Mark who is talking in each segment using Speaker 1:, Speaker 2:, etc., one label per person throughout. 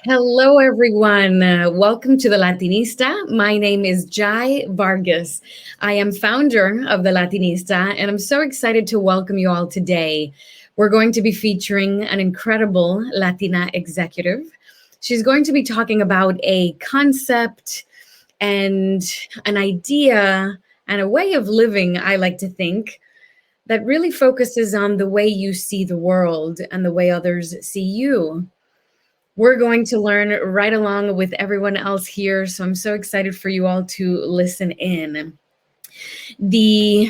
Speaker 1: Hello, everyone. Welcome to the Latinista. My name is Jai Vargas. I am founder of the Latinista, and I'm so excited to welcome you all today. We're going to be featuring an incredible Latina executive. She's going to be talking about a concept and an idea and a way of living, I like to think, that really focuses on the way you see the world and the way others see you. We're going to learn right along with everyone else here. So I'm so excited for you all to listen in. The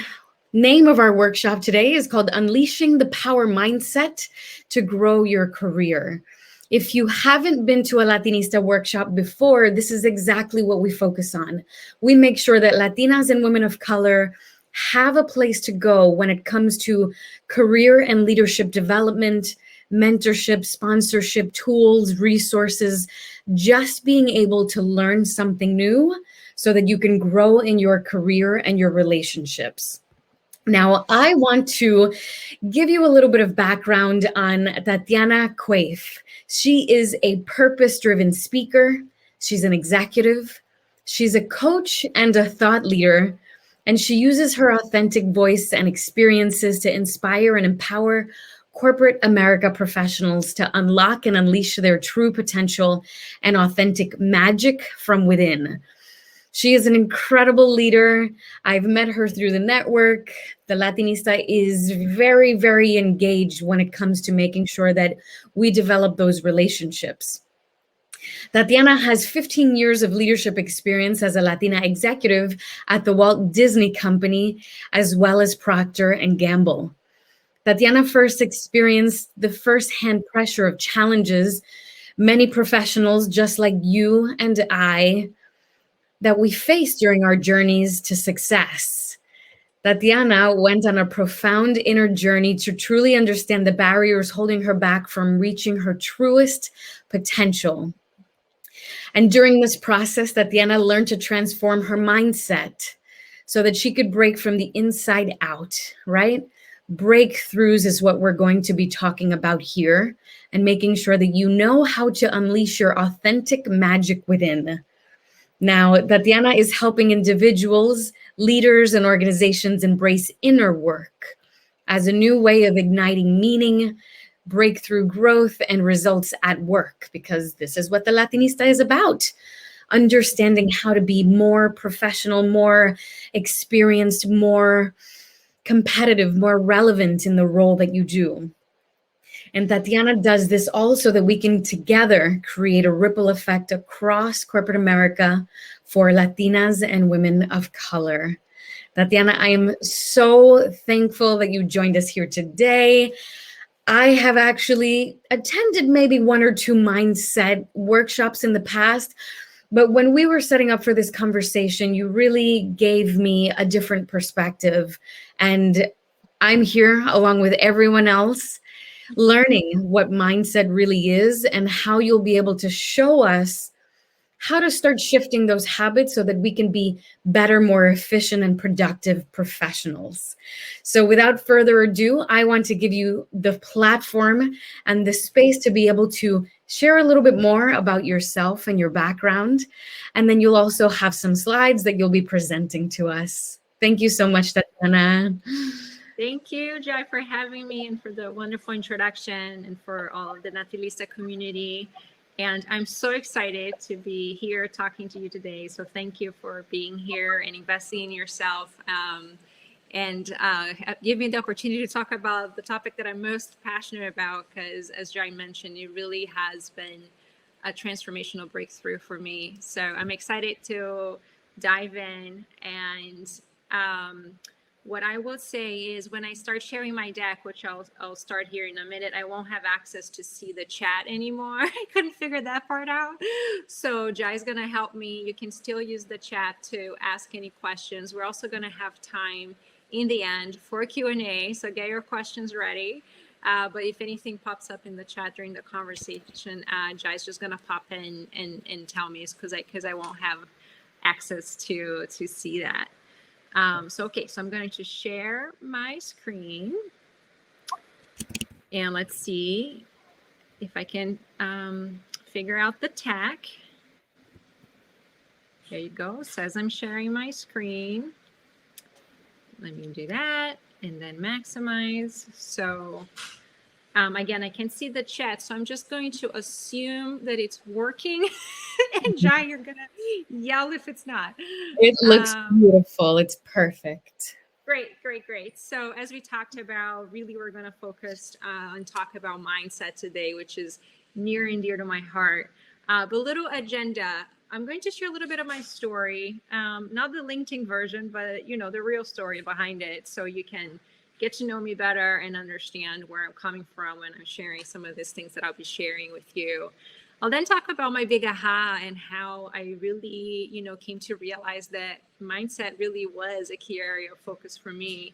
Speaker 1: name of our workshop today is called Unleashing the Power Mindset to Grow Your Career. If you haven't been to a Latinista workshop before, this is exactly what we focus on. We make sure that Latinas and women of color have a place to go when it comes to career and leadership development, mentorship, sponsorship, tools, resources, just being able to learn something new so that you can grow in your career and your relationships. Now, I want to give you a little bit of background on Tatiana Quaife. She is a purpose-driven speaker. She's an executive. She's a coach and a thought leader. And she uses her authentic voice and experiences to inspire and empower corporate America professionals to unlock and unleash their true potential and authentic magic from within. She is an incredible leader. I've met her through the network. The Latinista is very, very engaged when it comes to making sure that we develop those relationships. Tatiana has 15 years of leadership experience as a Latina executive at the Walt Disney Company, as well as Procter & Gamble. Tatiana first experienced the firsthand pressure of challenges many professionals just like you and I that we face during our journeys to success. Tatiana went on a profound inner journey to truly understand the barriers holding her back from reaching her truest potential. And during this process, Tatiana learned to transform her mindset so that she could break from the inside out, right? Breakthroughs is what we're going to be talking about here, and making sure that you know how to unleash your authentic magic within. Now, Tatiana is helping individuals, leaders, and organizations embrace inner work as a new way of igniting meaning, breakthrough growth, and results at work, because this is what the Latinista is about. Understanding how to be more professional, more experienced, more competitive, more relevant in the role that you do. And Tatiana does this all so that we can together create a ripple effect across corporate America for Latinas and women of color. Tatiana, I am so thankful that you joined us here today. I have actually attended maybe one or two mindset workshops in the past, but when we were setting up for this conversation, you really gave me a different perspective. And I'm here along with everyone else learning what mindset really is and how you'll be able to show us how to start shifting those habits so that we can be better, more efficient, and productive professionals. So without further ado, I want to give you the platform and the space to be able to share a little bit more about yourself and your background. And then you'll also have some slides that you'll be presenting to us. Thank you so much, Tatiana.
Speaker 2: Thank you, Jai, for having me and for the wonderful introduction and for all of the Natilista community. And I'm so excited to be here talking to you today. So thank you for being here and investing in yourself and giving me the opportunity to talk about the topic that I'm most passionate about, because as Jai mentioned, it really has been a transformational breakthrough for me. So I'm excited to dive in. And what I will say is when I start sharing my deck, which I'll start here in a minute, I won't have access to see the chat anymore. I couldn't figure that part out. So Jai's going to help me. You can still use the chat to ask any questions. We're also going to have time in the end for Q&A. So get your questions ready. But if anything pops up in the chat during the conversation, Jai's just going to pop in and tell me, because I won't have access to see that. So I'm going to share my screen and let's see if I can figure out the tech. There you go. It says I'm sharing my screen. Let me do that and then maximize. So again, I can see the chat, so I'm just going to assume that it's working. And Jai, you're gonna yell if it's not.
Speaker 1: It looks beautiful. It's perfect.
Speaker 2: Great. So as we talked about, really we're going to focus and talk about mindset today, which is near and dear to my heart. The little agenda, I'm going to share a little bit of my story, not the LinkedIn version, but the real story behind it, so you can get to know me better and understand where I'm coming from when I'm sharing some of these things that I'll be sharing with you. I'll then talk about my big aha and how I really, came to realize that mindset really was a key area of focus for me.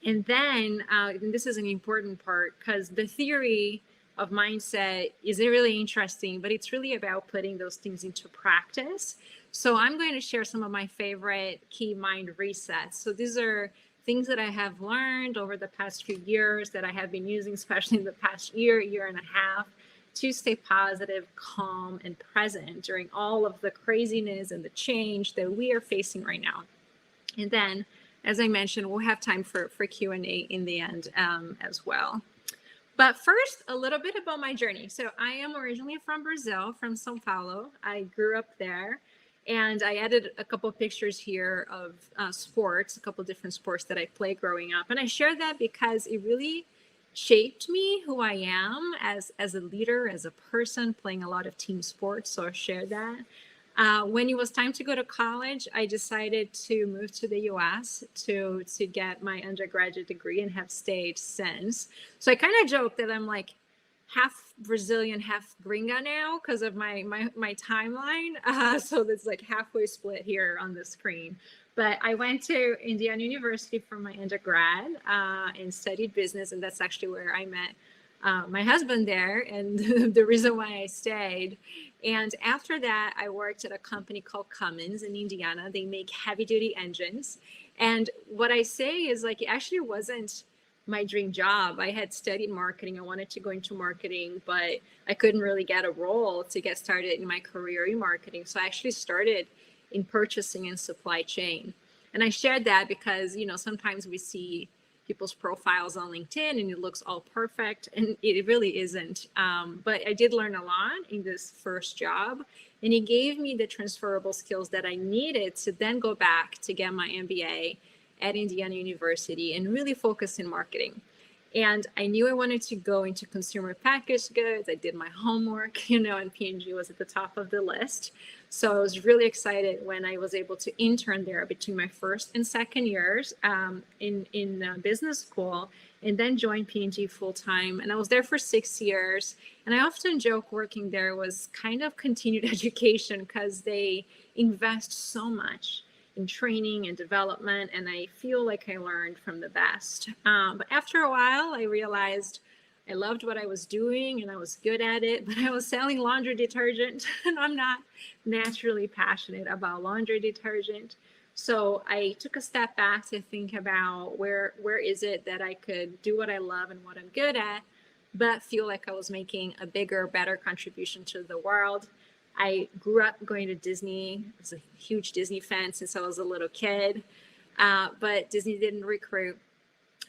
Speaker 2: And then, and this is an important part, because the theory of mindset is really interesting, but it's really about putting those things into practice. So I'm going to share some of my favorite key mind resets. So these are things that I have learned over the past few years that I have been using, especially in the past year and a half, to stay positive, calm, and present during all of the craziness and the change that we are facing right now. And then, as I mentioned, we'll have time for Q&A in the end as well. But first, a little bit about my journey. So I am originally from Brazil, from São Paulo. I grew up there. And I added a couple of pictures here of sports, a couple of different sports that I played growing up. And I share that because it really shaped me, who I am as a leader, as a person, playing a lot of team sports. So I share that. When it was time to go to college, I decided to move to the US to get my undergraduate degree, and have stayed since. So I kind of joke that I'm like half Brazilian, half gringa now because of my timeline. So that's like halfway split here on the screen. But I went to Indiana University for my undergrad and studied business. And that's actually where I met my husband there, and the reason why I stayed. And after that, I worked at a company called Cummins in Indiana. They make heavy duty engines. And what I say is, like, it actually wasn't my dream job. I had studied marketing. I wanted to go into marketing, but I couldn't really get a role to get started in my career in marketing. So I actually started in purchasing and supply chain. And I shared that because, sometimes we see people's profiles on LinkedIn and it looks all perfect, and it really isn't. But I did learn a lot in this first job, and it gave me the transferable skills that I needed to then go back to get my MBA at Indiana University and really focus in marketing. And I knew I wanted to go into consumer packaged goods. I did my homework, and P&G was at the top of the list. So I was really excited when I was able to intern there between my first and second years in business school, and then joined P&G full time. And I was there for 6 years. And I often joke working there was kind of continued education, because they invest so much in training and development, and I feel like I learned from the best. But after a while, I realized I loved what I was doing and I was good at it, but I was selling laundry detergent, and I'm not naturally passionate about laundry detergent. So I took a step back to think about where is it that I could do what I love and what I'm good at, but feel like I was making a bigger, better contribution to the world. I grew up going to Disney. I was a huge Disney fan since I was a little kid, but Disney didn't recruit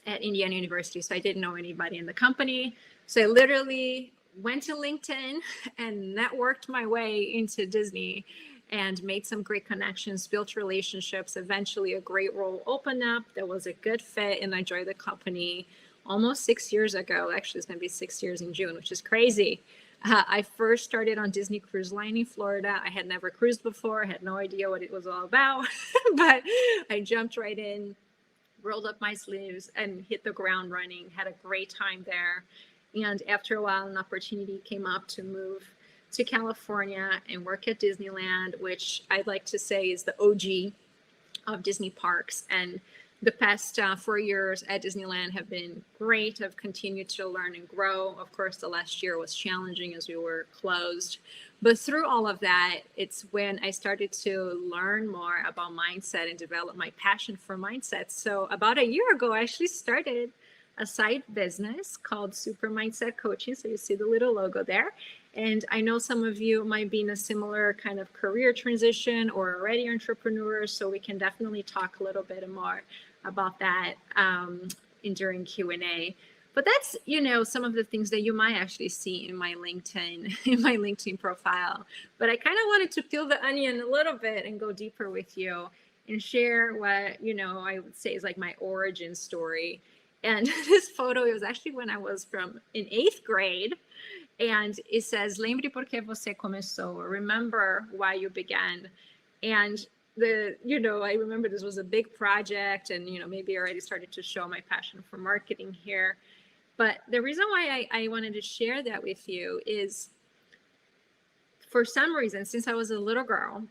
Speaker 2: at Indiana University, so I didn't know anybody in the company. So I literally went to LinkedIn and networked my way into Disney and made some great connections, built relationships. Eventually, a great role opened up that was a good fit, and I joined the company almost 6 years ago. Actually, it's going to be 6 years in June, which is crazy. I first started on Disney Cruise Line in Florida. I had never cruised before. I had no idea what it was all about, but I jumped right in, rolled up my sleeves, and hit the ground running. Had a great time there. And after a while, an opportunity came up to move to California and work at Disneyland, which I'd like to say is the OG of Disney parks. And the past 4 years at Disneyland have been great. I've continued to learn and grow. Of course, the last year was challenging as we were closed. But through all of that, it's when I started to learn more about mindset and develop my passion for mindset. So about a year ago, I actually started a side business called Super Mindset Coaching. So you see the little logo there. And I know some of you might be in a similar kind of career transition or already entrepreneurs, so we can definitely talk a little bit more about that during Q&A. But that's, some of the things that you might actually see in my LinkedIn profile. But I kind of wanted to peel the onion a little bit and go deeper with you and share what, I would say is like my origin story. And this photo, it was actually when I was in 8th grade. And it says, lembre porque você começou, or remember why you began. And I remember this was a big project, and, maybe I already started to show my passion for marketing here. But the reason why I wanted to share that with you is, for some reason, since I was a little girl,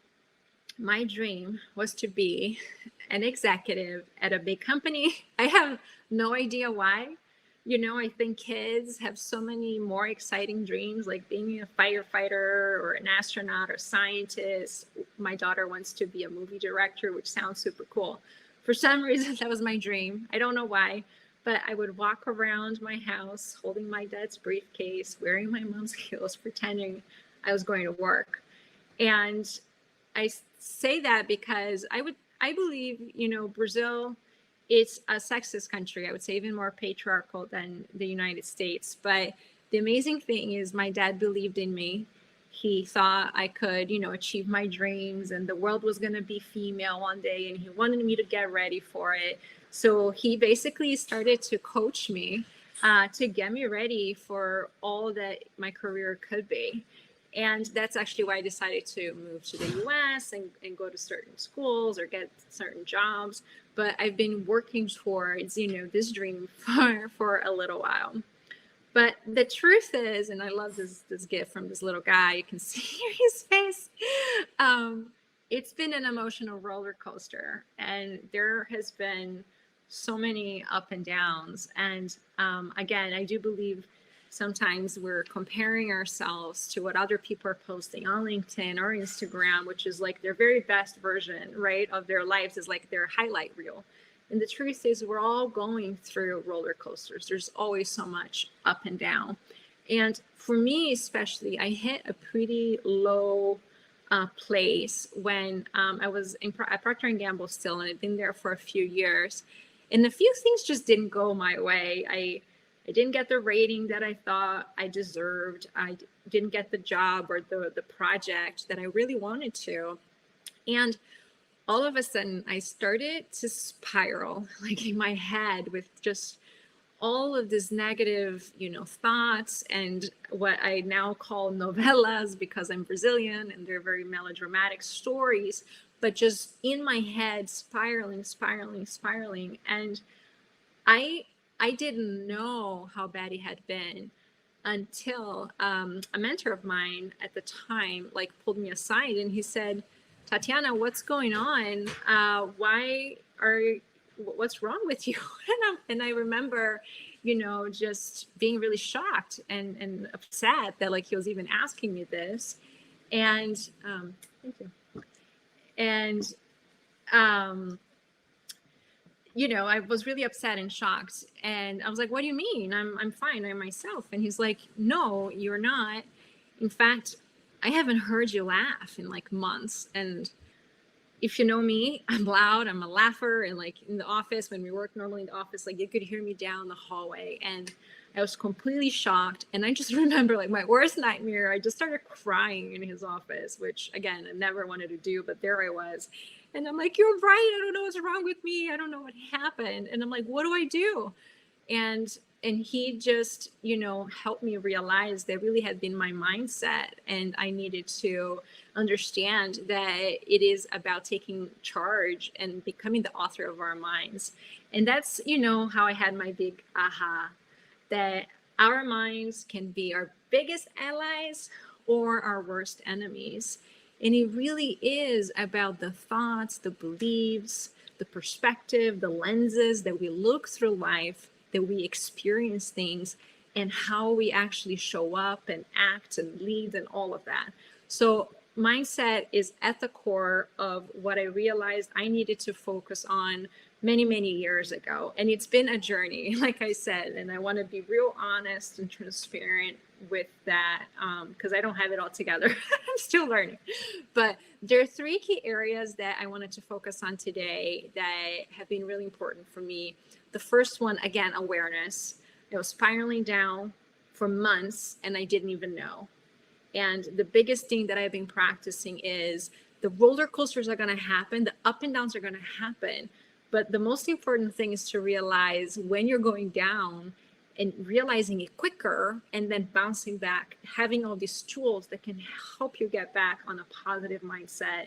Speaker 2: my dream was to be an executive at a big company. I have no idea why. I think kids have so many more exciting dreams, like being a firefighter or an astronaut or scientist. My daughter wants to be a movie director, which sounds super cool. For some reason, that was my dream. I don't know why, but I would walk around my house holding my dad's briefcase, wearing my mom's heels, pretending I was going to work. And I say that because I believe, Brazil, it's a sexist country. I would say even more patriarchal than the United States. But the amazing thing is my dad believed in me. He thought I could, achieve my dreams, and the world was going to be female one day, and he wanted me to get ready for it. So he basically started to coach me to get me ready for all that my career could be. And that's actually why I decided to move to the US and go to certain schools or get certain jobs. But I've been working towards, this dream for a little while. But the truth is, and I love this gift from this little guy, you can see his face. It's been an emotional roller coaster, and there has been so many up and downs. And again, I do believe sometimes we're comparing ourselves to what other people are posting on LinkedIn or Instagram, which is like their very best version, right, of their lives, is like their highlight reel. And the truth is, we're all going through roller coasters. There's always so much up and down. And for me, especially, I hit a pretty low place when I was at Procter & Gamble still, and I'd been there for a few years. And a few things just didn't go my way. I didn't get the rating that I thought I deserved. I didn't get the job or the project that I really wanted to. And all of a sudden, I started to spiral, like in my head, with just all of this negative, thoughts, and what I now call novellas, because I'm Brazilian and they're very melodramatic stories, but just in my head, spiraling. And I didn't know how bad it had been until a mentor of mine at the time pulled me aside, and he said, "Tatiana, what's going on? What's wrong with you?" And I remember, just being really shocked and upset that he was even asking me this. And thank you. And I was really upset and shocked. And I was like, "What do you mean? I'm fine. I'm myself." And he's like, "No, you're not. In fact, I haven't heard you laugh in months. And if you know me, I'm loud. I'm a laugher. And in the office, when we work normally in the office, you could hear me down the hallway." And I was completely shocked. And I just remember my worst nightmare. I just started crying in his office, which again, I never wanted to do, but there I was. And I'm like, "You're right. I don't know what's wrong with me. I don't know what happened." And I'm like, "What do I do?" And he just, helped me realize that really had been my mindset. And I needed to understand that it is about taking charge and becoming the author of our minds. And that's, how I had my big aha, that our minds can be our biggest allies or our worst enemies. And it really is about the thoughts, the beliefs, the perspective, the lenses that we look through life, that we experience things, and how we actually show up and act and lead and all of that. So mindset is at the core of what I realized I needed to focus on many, many years ago. And it's been a journey, like I said, and I want to be real honest and transparent with that, because I don't have it all together. I'm still learning. But there are three key areas that I wanted to focus on today that have been really important for me. The first one, again, awareness. I was spiraling down for months and I didn't even know. And the biggest thing that I've been practicing is the roller coasters are going to happen, the up and downs are going to happen. But the most important thing is to realize when you're going down and realizing it quicker and then bouncing back, having all these tools that can help you get back on a positive mindset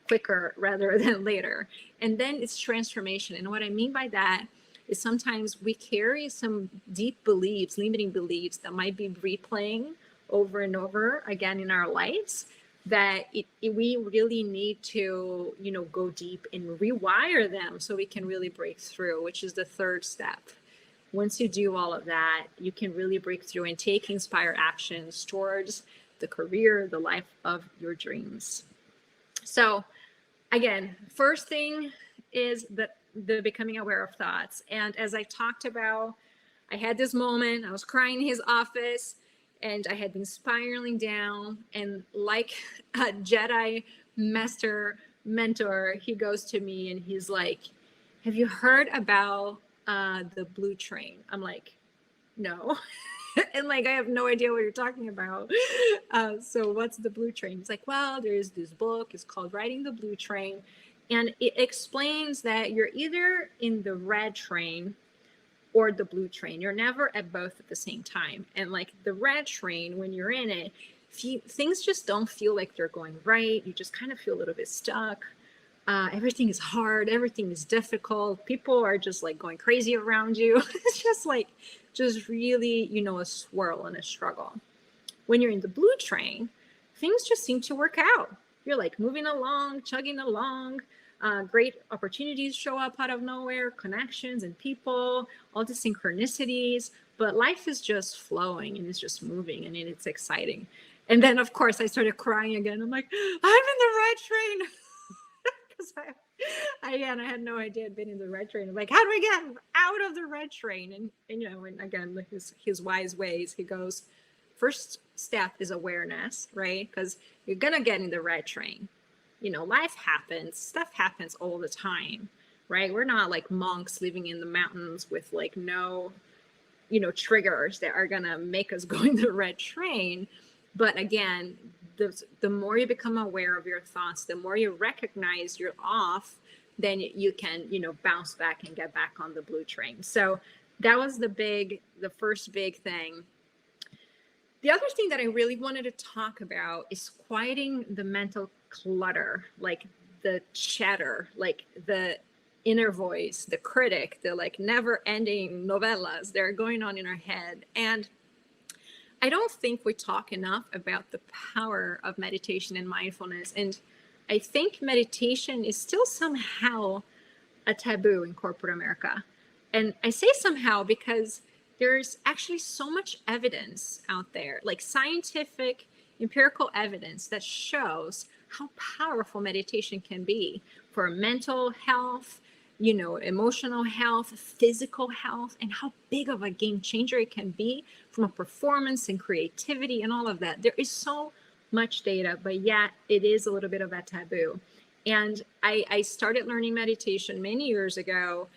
Speaker 2: quicker rather than later. And then it's transformation. And what I mean by that is sometimes we carry some deep beliefs, limiting beliefs that might be replaying over and over again in our lives, that we really need to, go deep and rewire them so we can really break through, which is the third step. Once you do all of that, you can really break through and take inspired actions towards the career, the life of your dreams. So again, first thing is the becoming aware of thoughts. And as I talked about, I had this moment, I was crying in his office, and I had been spiraling down, and like a Jedi master mentor, he goes to me and he's like, have you heard about the blue train? I'm like, no. And like, I have no idea what you're talking about. So what's the blue train? He's like, well, there's this book, it's called Riding the Blue Train. And it explains that you're either in the red train or the blue train. You're never at both at the same time. And like the red train, when you're in it, things just don't feel like they're going right. You just kind of feel a little bit stuck. Everything is hard. Everything is difficult. People are just like going crazy around you. It's just really, a swirl and a struggle. When you're in the blue train, things just seem to work out. You're like moving along, chugging along. Great opportunities show up out of nowhere, connections and people, all the synchronicities, but life is just flowing and it's just moving and it's exciting. And then of course I started crying again. I'm like, I'm in the red train. Because I had no idea I'd been in the red train. I'm like, how do we get out of the red train? And and again, his wise ways, he goes, first step is awareness, right? Because you're gonna get in the red train. Life happens, stuff happens all the time, right? We're not like monks living in the mountains with like no, triggers that are gonna make us go in the red train. But again, the more you become aware of your thoughts, the more you recognize you're off, then you can, bounce back and get back on the blue train. So that was the first big thing. The other thing that I really wanted to talk about is quieting the mental clutter, like the chatter, like the inner voice, the critic, the like never ending novellas that are going on in our head. And I don't think we talk enough about the power of meditation and mindfulness. And I think meditation is still somehow a taboo in corporate America. And I say somehow because there's actually so much evidence out there, like scientific, empirical evidence that shows how powerful meditation can be for mental health, emotional health, physical health, and how big of a game changer it can be from a performance and creativity and all of that. There is so much data, but yet it is a little bit of a taboo. And I started learning meditation many years ago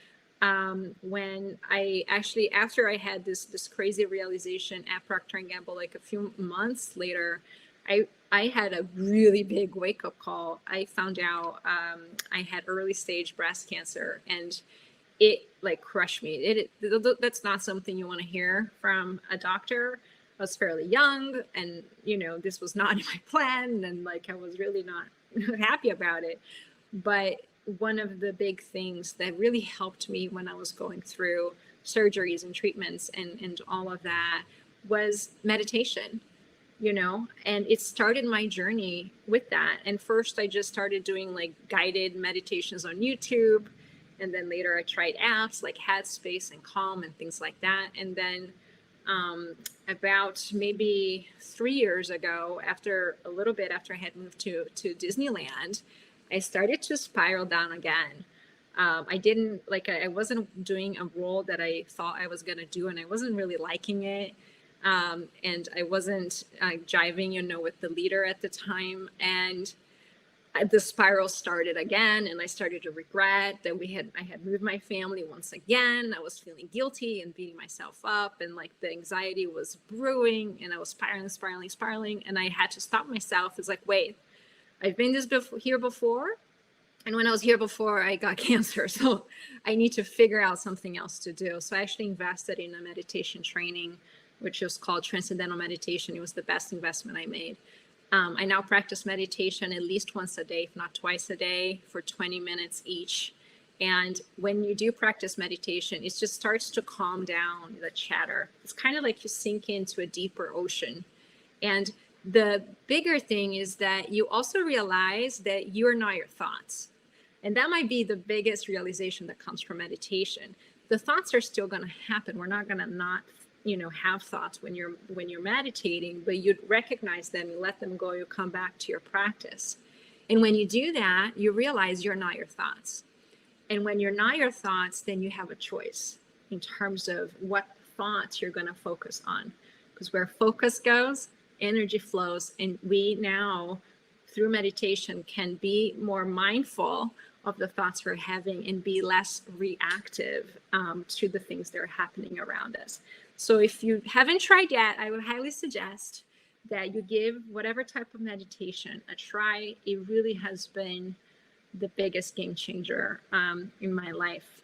Speaker 2: when I actually, after I had this crazy realization at Procter & Gamble, like a few months later, I had a really big wake-up call. I found out I had early stage breast cancer, and it like crushed me. That's not something you want to hear from a doctor. I was fairly young, and this was not in my plan, and like I was really not happy about it. But one of the big things that really helped me when I was going through surgeries and treatments and all of that was meditation. And it started my journey with that. And first I just started doing like guided meditations on YouTube. And then later I tried apps like Headspace and Calm and things like that. And then about maybe 3 years ago, after I had moved to Disneyland, I started to spiral down again. I wasn't doing a role that I thought I was going to do, and I wasn't really liking it. And I wasn't jiving, with the leader at the time. And the spiral started again, and I started to regret that I had moved my family once again. I was feeling guilty and beating myself up, and like the anxiety was brewing, and I was spiraling, and I had to stop myself. It's like, wait, I've been here before, and when I was here before, I got cancer, so I need to figure out something else to do. So I actually invested in a meditation training, which was called Transcendental Meditation. It was the best investment I made. I now practice meditation at least once a day, if not twice a day, for 20 minutes each. And when you do practice meditation, it just starts to calm down the chatter. It's kind of like you sink into a deeper ocean. And the bigger thing is that you also realize that you're not your thoughts. And that might be the biggest realization that comes from meditation. The thoughts are still going to happen. We're not going to not have thoughts when you're meditating, but you recognize them, you let them go, you come back to your practice. And when you do that, you realize you're not your thoughts. And when you're not your thoughts, then you have a choice in terms of what thoughts you're going to focus on. Because where focus goes, energy flows. And we now, through meditation, can be more mindful of the thoughts we're having and be less reactive to the things that are happening around us. So if you haven't tried yet, I would highly suggest that you give whatever type of meditation a try. It really has been the biggest game changer in my life.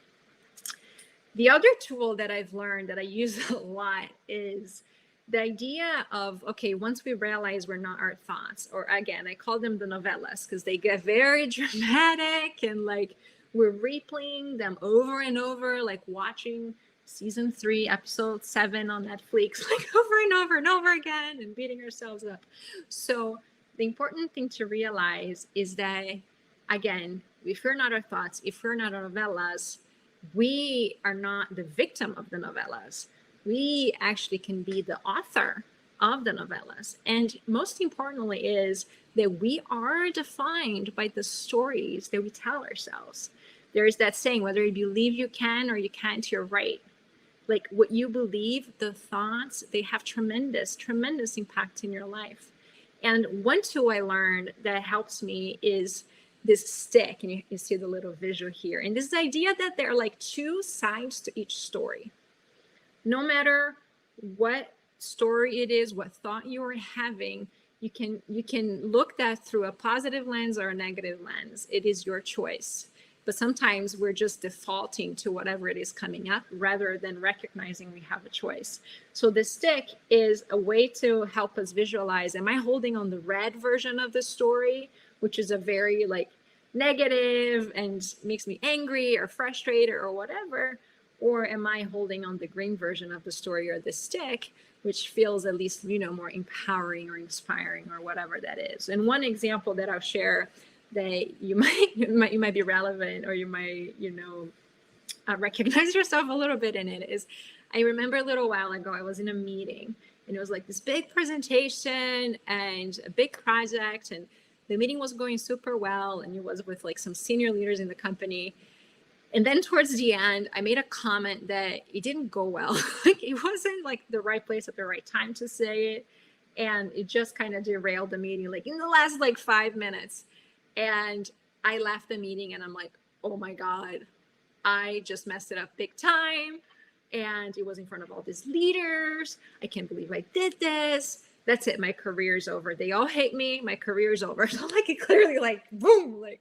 Speaker 2: The other tool that I've learned that I use a lot is the idea of, okay, once we realize we're not our thoughts, or again, I call them the novellas because they get very dramatic, and like we're replaying them over and over, like watching season 3, episode 7 on Netflix, like over and over and over again, and beating ourselves up. So the important thing to realize is that, again, if we're not our thoughts, if we're not our novellas, we are not the victim of the novellas. We actually can be the author of the novellas. And most importantly is that we are defined by the stories that we tell ourselves. There is that saying, whether you believe you can or you can't, you're right. Like what you believe, the thoughts, they have tremendous impact in your life. And one tool I learned that helps me is this stick. And you see the little visual here. And this idea that there are like 2 sides to each story. No matter what story it is, what thought you are having, you can look that through a positive lens or a negative lens. It is your choice. But sometimes we're just defaulting to whatever it is coming up rather than recognizing we have a choice. So the stick is a way to help us visualize, am I holding on the red version of the story, which is a very like negative and makes me angry or frustrated or whatever? Or am I holding on the green version of the story, or the stick, which feels at least, more empowering or inspiring or whatever that is? And one example that I'll share that you might be relevant, or you might, recognize yourself a little bit in it, is I remember a little while ago, I was in a meeting, and it was like this big presentation and a big project, and the meeting was going super well, and it was with like some senior leaders in the company. And then towards the end, I made a comment that it didn't go well. Like it wasn't like the right place at the right time to say it. And it just kind of derailed the meeting, like in the last like 5 minutes. And I left the meeting and I'm like, oh my God, I just messed it up big time. And it was in front of all these leaders. I can't believe I did this. That's it. My career's over. They all hate me. My career's over. So like it clearly like boom, like,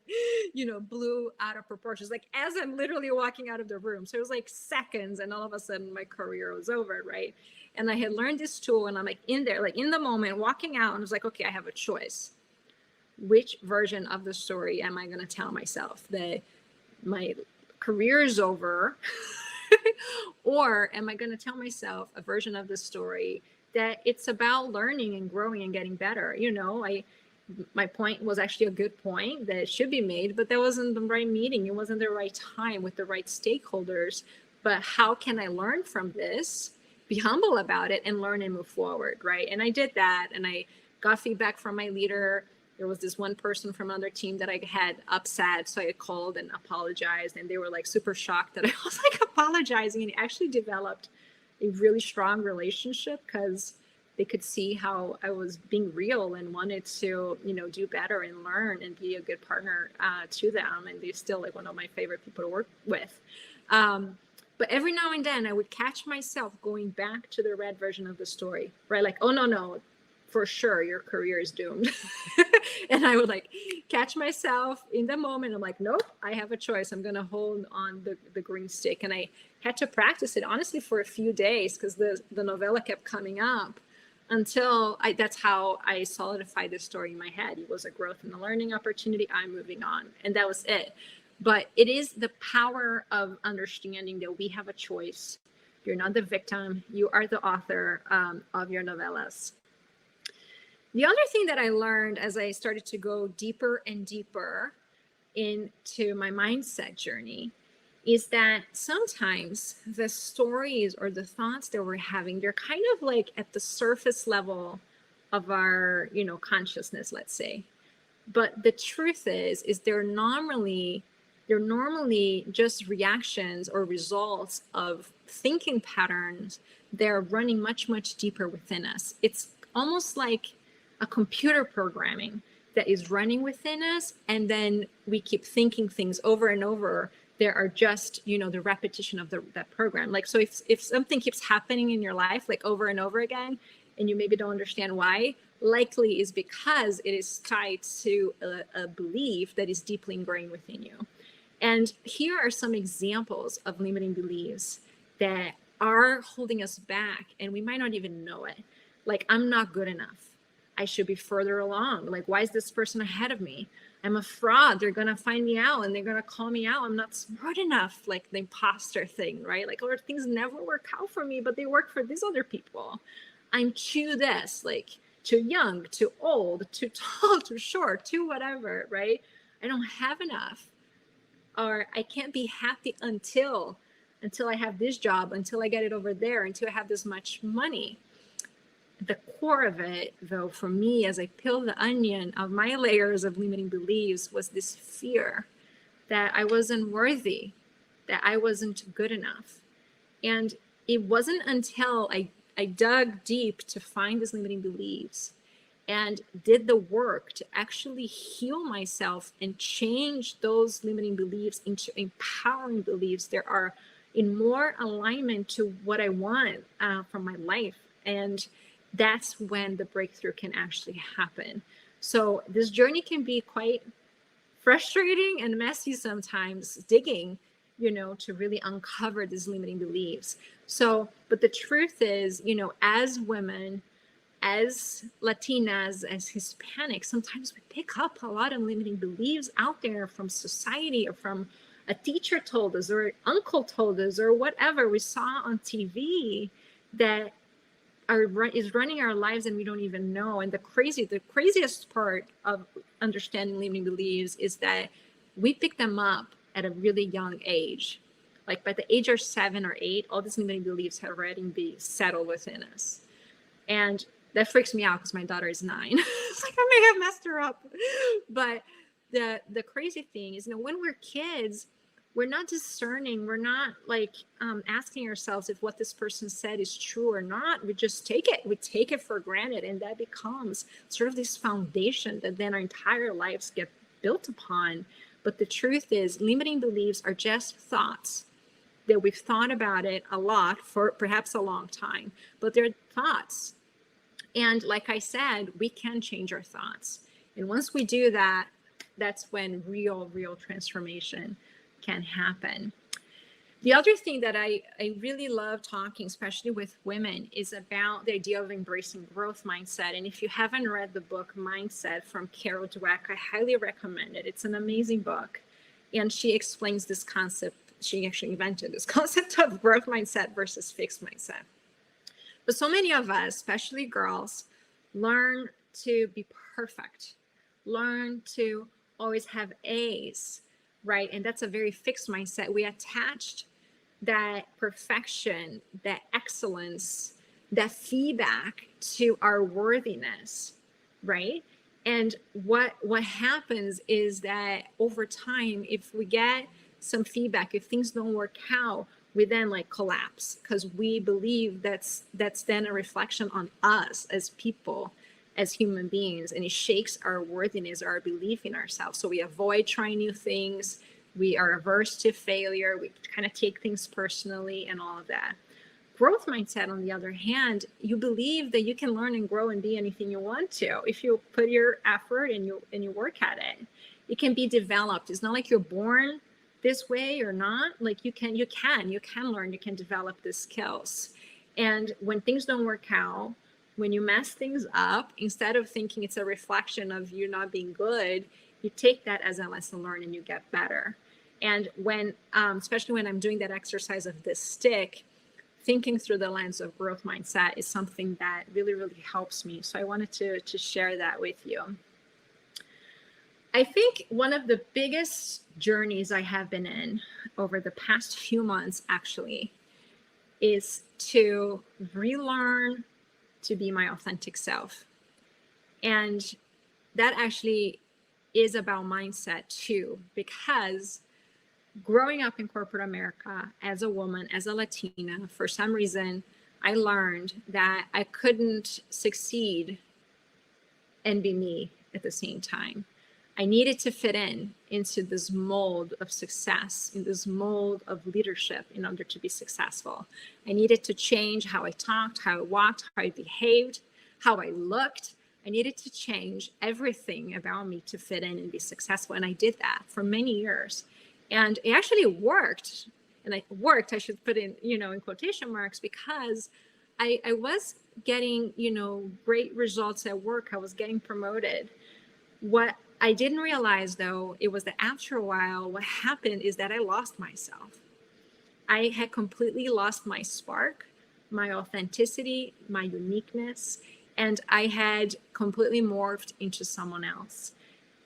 Speaker 2: blew out of proportions. Like as I'm literally walking out of the room. So it was like seconds, and all of a sudden my career was over. Right. And I had learned this tool, and I'm like in there, like in the moment walking out, and I was like, okay, I have a choice. Which version of the story am I going to tell myself? That my career is over? Or am I going to tell myself a version of the story that it's about learning and growing and getting better? My point was actually a good point that should be made, but that wasn't the right meeting. It wasn't the right time with the right stakeholders. But how can I learn from this, be humble about it, and learn and move forward, right? And I did that, and I got feedback from my leader. there was this one person from another team that I had upset. So I called and apologized, and they were like super shocked that I was like apologizing, and it actually developed a really strong relationship because they could see how I was being real and wanted to, do better and learn and be a good partner to them. And they're still like one of my favorite people to work with. But every now and then I would catch myself going back to the red version of the story, right? Like, oh, no, for sure, your career is doomed. And I would like catch myself in the moment. I'm like, nope, I have a choice. I'm going to hold on the green stick. And I had to practice it honestly for a few days because the novella kept coming up until that's how I solidified the story in my head. It was a growth and a learning opportunity. I'm moving on. And that was it. But it is the power of understanding that we have a choice. You're not the victim. You are the author of your novellas. The other thing that I learned as I started to go deeper and deeper into my mindset journey is that sometimes the stories or the thoughts that we're having, they're kind of like at the surface level of our, consciousness, let's say. But the truth is they're normally just reactions or results of thinking patterns. They're running much, much deeper within us. It's almost like a computer programming that is running within us. And then we keep thinking things over and over. There are just, the repetition of that program. Like, so if something keeps happening in your life, like over and over again, and you maybe don't understand why, likely is because it is tied to a belief that is deeply ingrained within you. And here are some examples of limiting beliefs that are holding us back, and we might not even know it. Like, I'm not good enough. I should be further along. Like, why is this person ahead of me? I'm a fraud. They're going to find me out and they're going to call me out. I'm not smart enough, like the imposter thing, right? Like, or things never work out for me, but they work for these other people. I'm too this, like too young, too old, too tall, too short, too whatever, right? I don't have enough. Or I can't be happy until I have this job, until I get it over there, until I have this much money. The core of it, though, for me, as I peeled the onion of my layers of limiting beliefs, was this fear that I wasn't worthy, that I wasn't good enough. And it wasn't until I dug deep to find these limiting beliefs and did the work to actually heal myself and change those limiting beliefs into empowering beliefs that are in more alignment to what I want from my life. And that's when the breakthrough can actually happen. So this journey can be quite frustrating and messy sometimes, digging, to really uncover these limiting beliefs. So, but the truth is, as women, as Latinas, as Hispanics, sometimes we pick up a lot of limiting beliefs out there from society or from a teacher told us or uncle told us or whatever we saw on TV that is running our lives and we don't even know. And the craziest part of understanding limiting beliefs is that we pick them up at a really young age. Like by the age of 7 or 8, all these limiting beliefs have already been settled within us. And that freaks me out because my daughter is 9. It's like I may have messed her up. But the crazy thing is, when we're kids, we're not discerning. We're not like asking ourselves if what this person said is true or not. We just take it. We take it for granted. And that becomes sort of this foundation that then our entire lives get built upon. But the truth is, limiting beliefs are just thoughts that we've thought about it a lot for perhaps a long time, but they're thoughts. And like I said, we can change our thoughts. And once we do that, that's when real transformation can happen. The other thing that I really love talking, especially with women, is about the idea of embracing growth mindset. And if you haven't read the book Mindset from Carol Dweck, I highly recommend it. It's an amazing book. And she explains this concept. She actually invented this concept of growth mindset versus fixed mindset. But so many of us, especially girls, learn to be perfect, learn to always have A's, right? And that's a very fixed mindset. We attached that perfection, that excellence, that feedback to our worthiness, right? And what happens is that over time, if we get some feedback, if things don't work out, we then like collapse, because we believe that's then a reflection on us as people, as human beings, and it shakes our worthiness, our belief in ourselves. So we avoid trying new things. We are averse to failure. We kind of take things personally and all of that. Growth mindset, on the other hand, you believe that you can learn and grow and be anything you want to if you put your effort and you work at it. It can be developed. It's not like you're born this way or not. Like you can learn, you can develop the skills. And when things don't work out, when you mess things up, instead of thinking it's a reflection of you not being good, you take that as a lesson learned and you get better. And when, especially when I'm doing that exercise of this stick, thinking through the lens of growth mindset is something that really, really helps me. So I wanted to share that with you. I think one of the biggest journeys I have been in over the past few months, actually, is to relearn to be my authentic self. And that actually is about mindset too, because growing up in corporate America as a woman, as a Latina, for some reason, I learned that I couldn't succeed and be me at the same time. I needed to fit into this mold of success, in this mold of leadership in order to be successful. I needed to change how I talked, how I walked, how I behaved, how I looked. I needed to change everything about me to fit in and be successful. And I did that for many years. And it actually worked. And I should put in, in quotation marks, because I was getting, great results at work. I was getting promoted. What I didn't realize, though, it was that after a while, what happened is that I lost myself. I had completely lost my spark, my authenticity, my uniqueness, and I had completely morphed into someone else.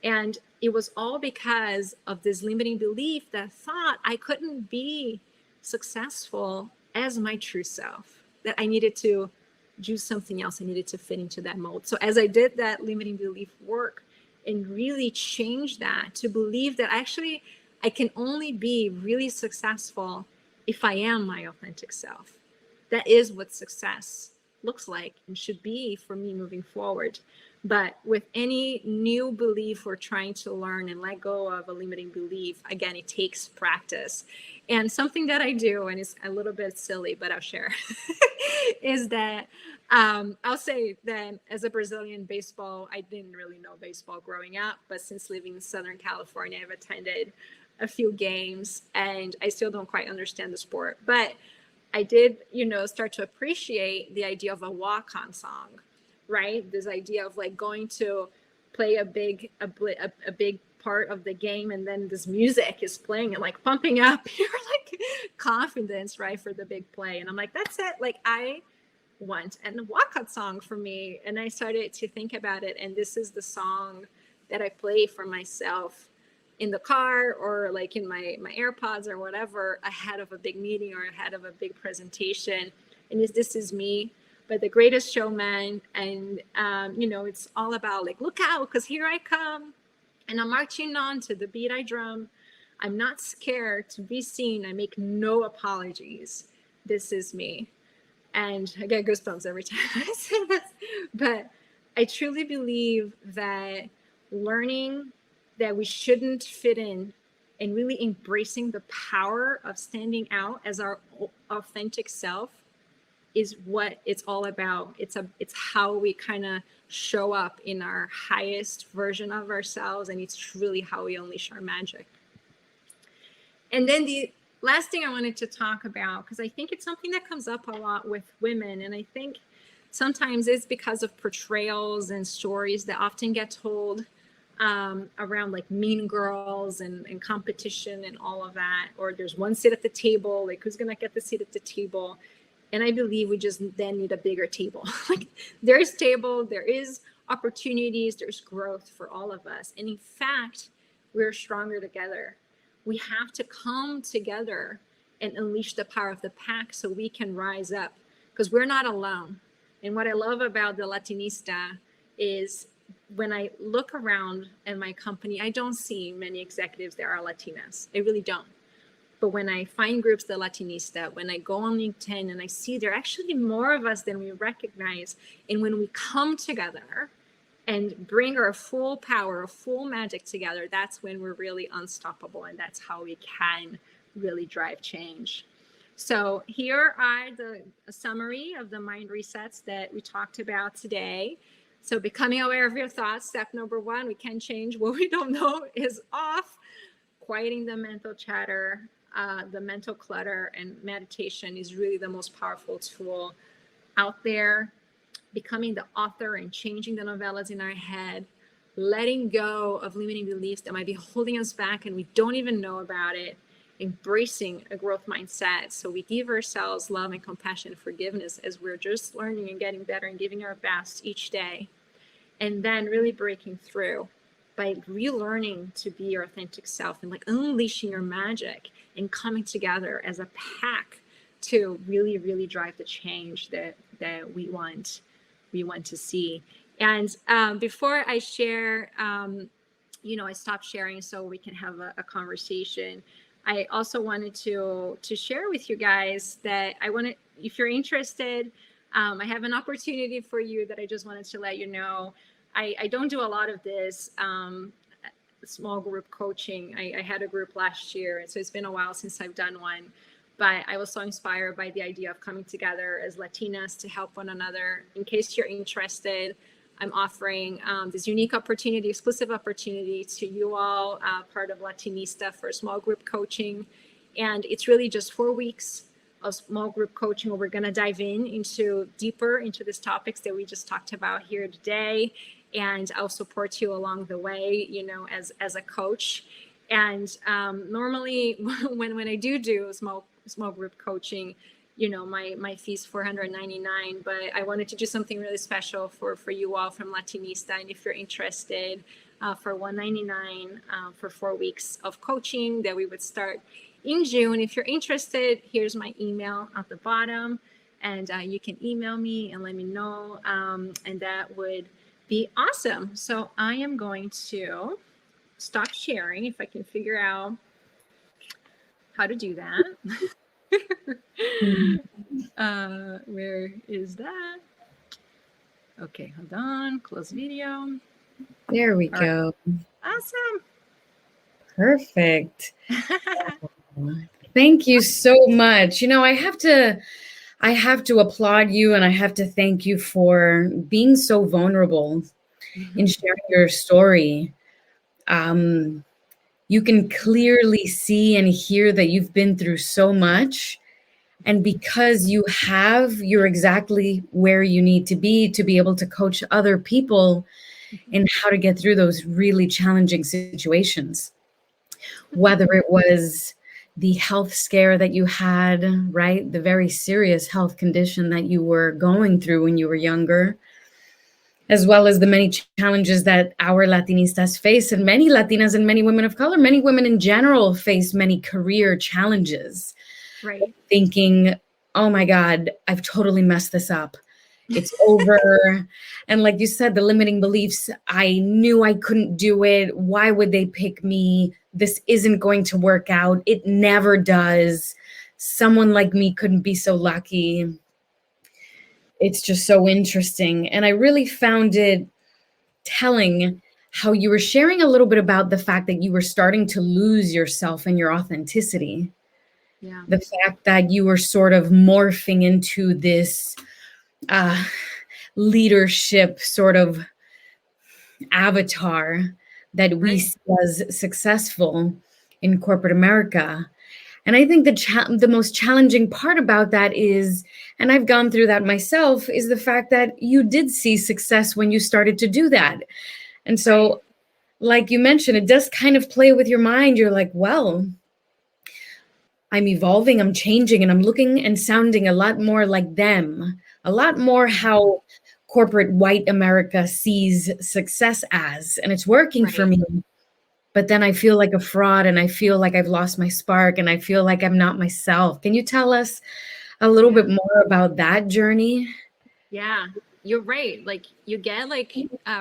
Speaker 2: And it was all because of this limiting belief that thought I couldn't be successful as my true self, that I needed to do something else. I needed to fit into that mold. So as I did that limiting belief work and really change that to believe that actually I can only be really successful if I am my authentic self. That is what success looks like and should be for me moving forward. But with any new belief we're trying to learn and let go of a limiting belief, again, it takes practice. And something that I do, and it's a little bit silly, but I'll share, is that I'll say that as a Brazilian baseball, I didn't really know baseball growing up, but since living in Southern California, I've attended a few games and I still don't quite understand the sport. But I did, start to appreciate the idea of a walk-on song, right? This idea of like going to play a big part of the game, and then this music is playing and like pumping up your like confidence, right, for the big play. And I'm like, that's it. Like I want a walk-on song for me. And I started to think about it. And this is the song that I play for myself in the car or like in my AirPods or whatever, ahead of a big meeting or ahead of a big presentation. And This Is Me by The Greatest Showman. And, it's all about like, look out, because here I come. And I'm marching on to the beat I drum. I'm not scared to be seen. I make no apologies. This is me. And I get goosebumps every time I say this. But I truly believe that learning that we shouldn't fit in and really embracing the power of standing out as our authentic self is what it's all about. It's how we kind of show up in our highest version of ourselves, and it's truly how we unleash our magic. And then the last thing I wanted to talk about, because I think it's something that comes up a lot with women, and I think sometimes it's because of portrayals and stories that often get told around like mean girls and competition and all of that, or there's one seat at the table, like who's gonna get the seat at the table. And I believe we just then need a bigger table. Like there is opportunities, there's growth for all of us. And in fact, we're stronger together. We have to come together and unleash the power of the pack so we can rise up, because we're not alone. And what I love about the Latinista is when I look around in my company, I don't see many executives that are Latinas. I really don't. But when I find groups, the Latinista, when I go on LinkedIn and I see there are actually more of us than we recognize. And when we come together and bring our full power, full magic together, that's when we're really unstoppable. And that's how we can really drive change. So here are a summary of the mind resets that we talked about today. So becoming aware of your thoughts, step number 1, we can change what we don't know is off. Quieting the mental chatter, the mental clutter, and meditation is really the most powerful tool out there. Becoming the author and changing the novellas in our head, letting go of limiting beliefs that might be holding us back and we don't even know about it, embracing a growth mindset so we give ourselves love and compassion and forgiveness as we're just learning and getting better and giving our best each day, and then really breaking through by relearning to be your authentic self and like unleashing your magic and coming together as a pack to really, really drive the change that we want to see. And before I share, I stopped sharing so we can have a conversation. I also wanted to share with you guys that if you're interested, I have an opportunity for you that I just wanted to let you know. I don't do a lot of this small group coaching. I had a group last year, and so it's been a while since I've done one. But I was so inspired by the idea of coming together as Latinas to help one another. In case you're interested, I'm offering this unique opportunity, exclusive opportunity to you all, part of Latinista, for small group coaching. And it's really just 4 weeks of small group coaching where we're going to dive deeper into these topics that we just talked about here today. And I'll support you along the way, as a coach. And normally when I do small group coaching, my fee's $499, but I wanted to do something really special for you all from Latinista. And if you're interested, for $199 for 4 weeks of coaching that we would start in June. If you're interested, here's my email at the bottom, and you can email me and let me know, and that would be awesome. So I am going to stop sharing if I can figure out how to do that. Where is that? Okay, hold on. Close video.
Speaker 1: There we go.
Speaker 2: Awesome.
Speaker 1: Perfect. Thank you so much. I have to applaud you, and I have to thank you for being so vulnerable in sharing your story. You can clearly see and hear that you've been through so much. And because you're exactly where you need to be able to coach other people in how to get through those really challenging situations. Whether it was the health scare that you had, right? The very serious health condition that you were going through when you were younger, as well as the many challenges that our Latinistas face, and many Latinas and many women of color, many women in general face many career challenges.
Speaker 2: Right.
Speaker 1: Thinking, oh my God, I've totally messed this up. It's over. And like you said, the limiting beliefs, I knew I couldn't do it. Why would they pick me? This isn't going to work out. It never does. Someone like me couldn't be so lucky. It's just so interesting. And I really found it telling how you were sharing a little bit about the fact that you were starting to lose yourself and your authenticity.
Speaker 2: Yeah.
Speaker 1: The fact that you were sort of morphing into this leadership sort of avatar that we see as successful in corporate America. And I think the most challenging part about that is, and I've gone through that myself, is the fact that you did see success when you started to do that. And so, like you mentioned, it does kind of play with your mind. You're like, well, I'm evolving, I'm changing, and I'm looking and sounding a lot more like them, a lot more how corporate white America sees success as, and it's working for me. But then I feel like a fraud, and I feel like I've lost my spark, and I feel like I'm not myself. Can you tell us a little bit more about that journey?
Speaker 2: Yeah. you're right. Like you get like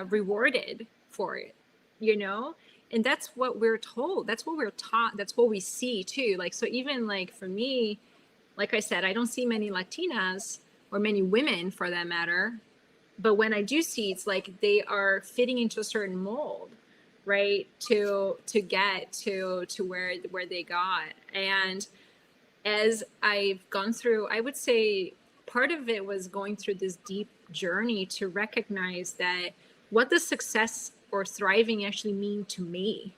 Speaker 2: rewarded for it, you know? And that's what we're told. That's what we're taught. That's what we see too. Like, so even like for me, like I said, I don't see many Latinas or many women for that matter. But when I do see, it's like they are fitting into a certain mold, right? To get to where they got. And as I've gone through, I would say part of it was going through this deep journey to recognize that what does success or thriving actually mean to me,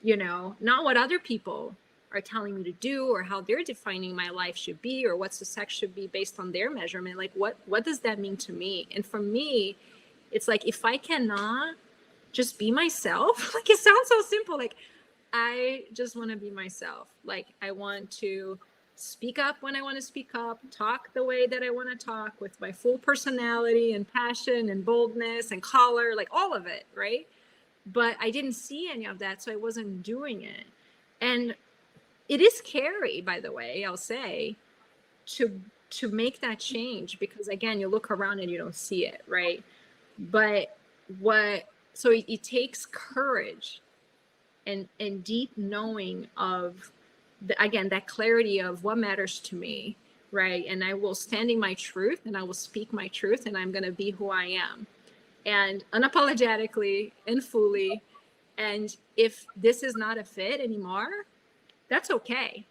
Speaker 2: you know, not what other people are telling me to do or how they're defining my life should be or what success should be based on their measurement. Like what does that mean to me? And for me, it's like if I cannot just be myself, like it sounds so simple, like I just want to be myself. Like I want to speak up when I want to speak up, talk the way that I want to talk with my full personality and passion and boldness and color, like all of it, right? But I didn't see any of that, so I wasn't doing it. And it is scary, by the way, I'll say, to make that change, because again, you look around and you don't see it, right? But so it takes courage and deep knowing of again, that clarity of what matters to me, right? And I will stand in my truth and I will speak my truth and I'm going to be who I am, and unapologetically and fully. And if this is not a fit anymore, that's okay.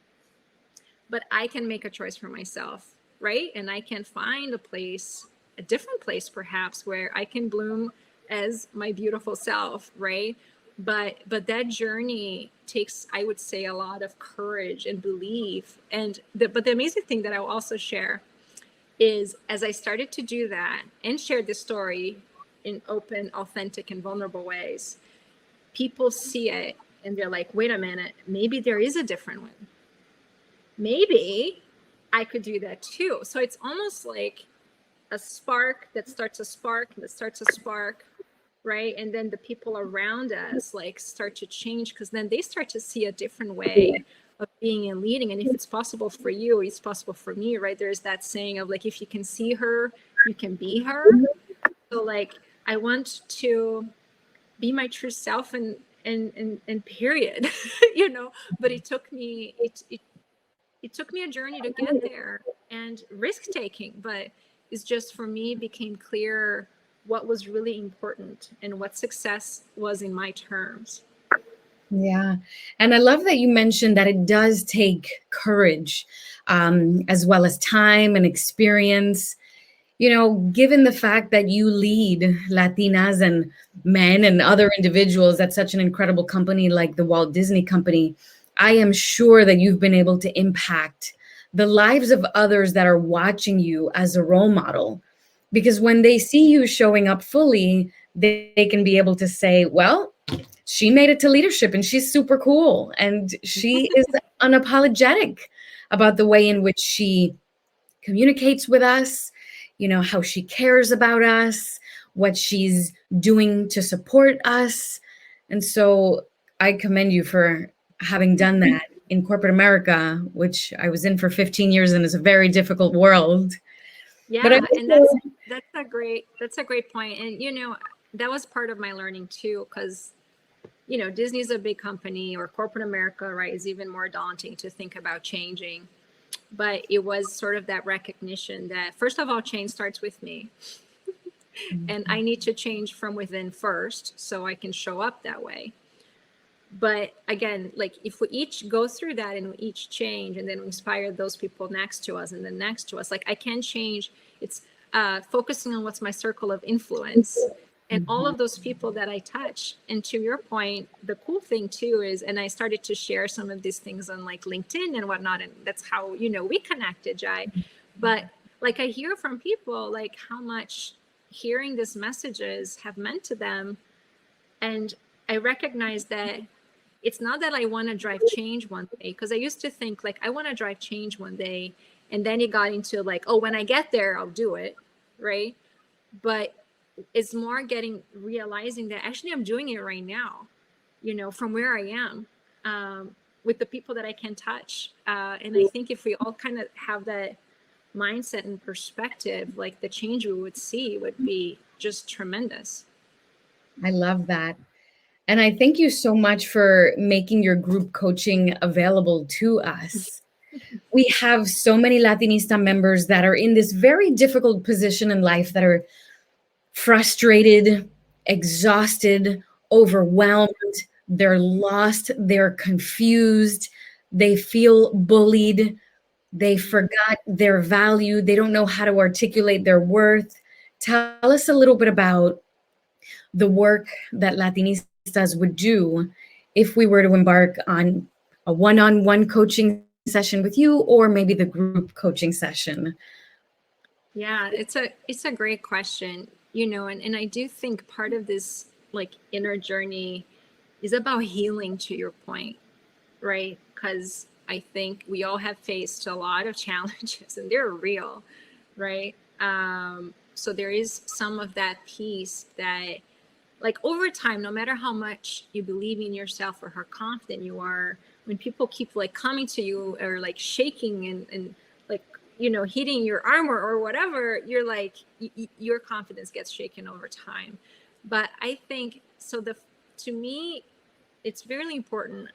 Speaker 2: But I can make a choice for myself, right? And I can find a place, a different place perhaps, where I can bloom as my beautiful self, right? But that journey takes, I would say, a lot of courage and belief. And but the amazing thing that I will also share is, as I started to do that and share this story in open, authentic, and vulnerable ways, people see it and they're like, wait a minute, maybe there is a different one. Maybe I could do that too. So it's almost like a spark that starts a spark that starts a spark, right? And then the people around us like start to change, because then they start to see a different way of being and leading. And if it's possible for you, it's possible for me, right? There's that saying of like, if you can see her, you can be her. So like, I want to be my true self and period, you know. But it took me it took me a journey to get there and risk taking, but it's just, for me, became clear what was really important and what success was in my terms.
Speaker 1: Yeah. And I love that you mentioned that it does take courage, as well as time and experience. You know, given the fact that you lead Latinas and men and other individuals at such an incredible company like the Walt Disney Company, I am sure that you've been able to impact the lives of others that are watching you as a role model. Because when they see you showing up fully, they can be able to say, well, she made it to leadership and she's super cool. And she is unapologetic about the way in which she communicates with us, you know, how she cares about us, what she's doing to support us. And so I commend you for having done that in corporate America, which I was in for 15 years and is a very difficult world. But I
Speaker 2: Yeah, and
Speaker 1: also,
Speaker 2: that's a great point. And you know, that was part of my learning too, because you know, Disney's a big company, or corporate America, right, is even more daunting to think about changing. But it was sort of that recognition that, first of all, change starts with me. And I need to change from within first so I can show up that way. But again, like if we each go through that and we each change, and then we inspire those people next to us and then next to us, like I can change. It's focusing on what's my circle of influence and all of those people that I touch. And to your point, the cool thing too is, and I started to share some of these things on like LinkedIn and whatnot, and that's how, you know, we connected, Jai. But like I hear from people like how much hearing these messages have meant to them. And I recognize that it's not that I want to drive change one day, because I used to think like I want to drive change one day, and then it got into like, oh, when I get there, I'll do it, right? But it's more realizing that actually I'm doing it right now, you know, from where I am, with the people that I can touch. And I think if we all kind of have that mindset and perspective, like the change we would see would be just tremendous.
Speaker 1: I love that. And I thank you so much for making your group coaching available to us. We have so many Latinista members that are in this very difficult position in life, that are frustrated, exhausted, overwhelmed, they're lost, they're confused, they feel bullied, they forgot their value, they don't know how to articulate their worth. Tell us a little bit about the work that Latinistas would do if we were to embark on a one-on-one coaching session with you, or maybe the group coaching session.
Speaker 2: Yeah, it's a great question, and I do think part of this like inner journey is about healing, to your point, right? Because I think we all have faced a lot of challenges and they're real, right? So there is some of that piece that, like, over time, no matter how much you believe in yourself or how confident you are, when people keep like coming to you or like shaking and like, hitting your armor or whatever, you're like, your confidence gets shaken over time. But I think so. To me, it's very important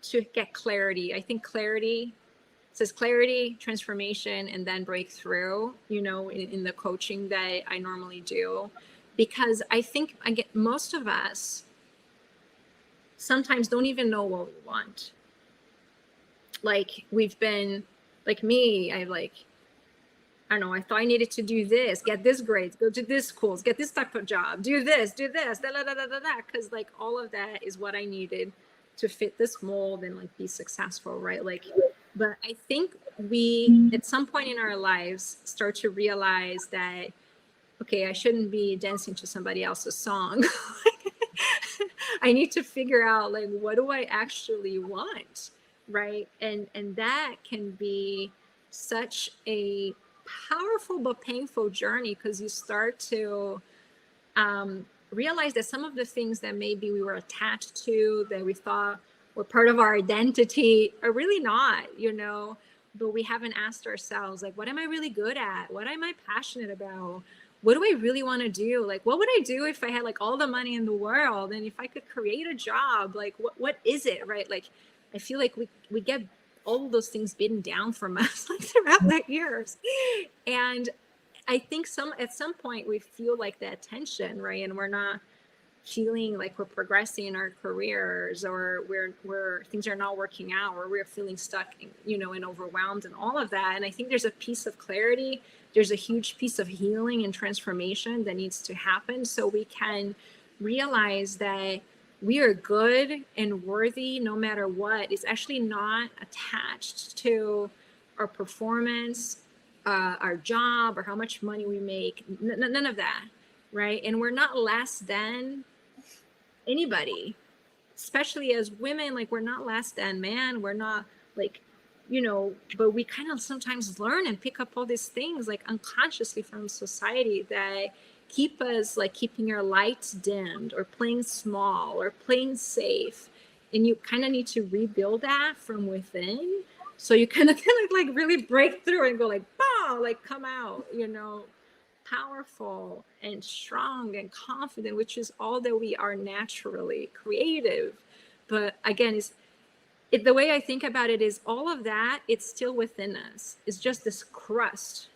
Speaker 2: to get clarity. I think clarity says clarity, transformation, and then breakthrough, in the coaching that I normally do. Because I think most of us sometimes don't even know what we want. Like, we've been, like me, I don't know, I thought I needed to do this, get this grades, go to this schools, get this type of job, do this, da da da da da da, because like all of that is what I needed to fit this mold and like be successful, right? Like, but I think we at some point in our lives start to realize that, okay, I shouldn't be dancing to somebody else's song. I need to figure out, like, what do I actually want, right? And that can be such a powerful but painful journey, because you start to realize that some of the things that maybe we were attached to, that we thought were part of our identity, are really not, but we haven't asked ourselves, like, what am I really good at? What am I passionate about? What do I really want to do? Like, what would I do if I had like all the money in the world, and if I could create a job? Like, what is it, right? Like, I feel like we get all of those things beaten down from us like throughout the years. And I think at some point we feel like that tension, right? And we're not feeling like we're progressing in our careers, or we're things are not working out, or we're feeling stuck, and overwhelmed and all of that. And I think there's a piece of clarity. There's a huge piece of healing and transformation that needs to happen, so we can realize that we are good and worthy no matter what. It's actually not attached to our performance, our job, or how much money we make. None of that, right? And we're not less than anybody, especially as women. Like, we're not less than man. We're not like, but we kind of sometimes learn and pick up all these things like unconsciously from society that keep us like keeping our lights dimmed, or playing small, or playing safe. And you kind of need to rebuild that from within, so you kind of like really break through and go like, bah, like come out, powerful and strong and confident, which is all that we are naturally. Creative. But again, the way I think about it is all of that, it's still within us. It's just this crust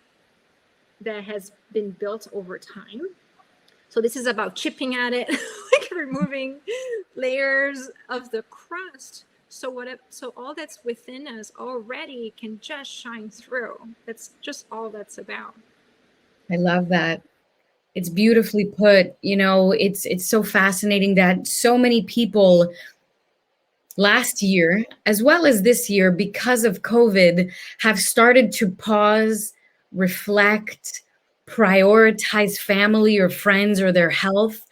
Speaker 2: that has been built over time. So this is about chipping at it, like removing layers of the crust. So all that's within us already can just shine through. That's just all that's about.
Speaker 1: I love that. It's beautifully put. It's so fascinating that so many people last year, as well as this year, because of COVID, have started to pause, reflect, prioritize family or friends or their health.